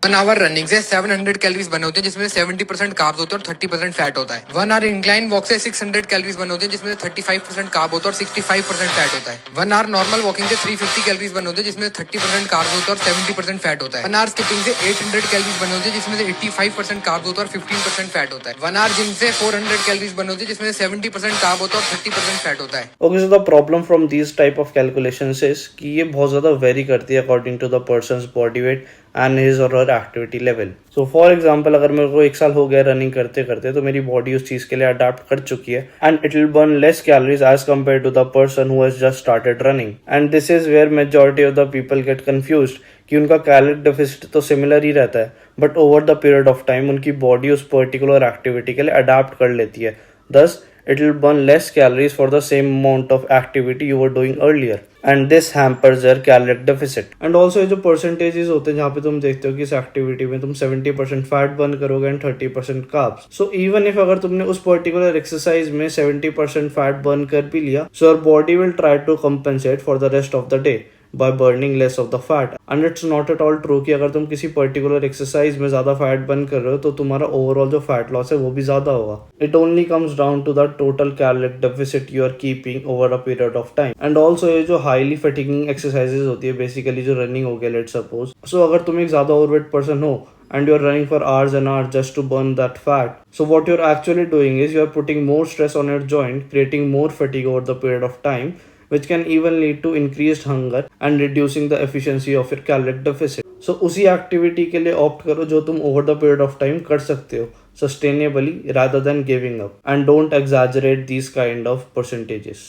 1 our running से 700 calories बने होते हैं, जिसमें 70% कार्ब्स होते हैं और 30% फैट होता है। 1 आवर इंक्लाइन वॉक से 600 कैलोरीज बने होते हैं, जिसमें 35% कार्ब होता है और 65% फैट होता है। 1 आवर नॉर्मल वॉकिंग से 350 कैलोरीज बने होते हैं, जिसमें 30% कार्ब्स होता है और 70% फैट होता है। 1 आवर स्किपिंग से 800 कैलोरीज बने होते हैं, जिसमें 85% कार्ब्स होता है और 15% फैट होता है। 1 आवर जिम से 400 कैलोरीज बने होते हैं, जिसमें 70% कार्ब होता है और 30% फैट होता है। Okay, so the problem from these type of calculations is कि ये बहुत ज़्यादा वेरी करती है according to the person's body weight and his or her activity level. So for example, अगर मेरे को 1 साल हो गया रनिंग करते करते, तो मेरी बॉडी उस चीज़ के लिए अडाप्ट कर चुकी है and it will burn less calories as compare to the person who has just started running. And this is where majority of the people get confused कि उनका कैलोरिक डेफिसिट तो सिमिलर ही रहता है, but over the period of time उनकी body उस particular activity के लिए अडाप्ट कर लेती है। Thus, it will burn less calories for the same amount of activity you were doing earlier, and this hampers their caloric deficit. And also ये जो percentages होते हैं जहाँ पे तुम देखते हो कि इस activity में तुम 70% fat burn करोगे and 30% carbs. So even if अगर तुमने उस particular exercise में 70% fat burn कर भी लिया, so your body will try to compensate for the rest of the day by burning less of the fat. And it's not at all true कि अगर तुम किसी particular exercise में ज़्यादा fat burn कर रहे हो तो तुम्हारा overall जो fat loss है वो भी ज़्यादा होगा. It only comes down to the total caloric deficit you are keeping over a period of time. And also ये जो highly fatiguing exercises होती है, basically जो running हो गया let's suppose, so अगर तुम एक ज़्यादा overweight person हो and you're running for hours and hours just to burn that fat, so what you're actually doing is you're putting more stress on your joint, creating more fatigue over the period of time, which can even lead to increased hunger and reducing the efficiency of your caloric deficit. So उसी activity के लिए opt करो जो तुम over the period of time कर सकते हो sustainably rather than giving up, and don't exaggerate these kind of percentages.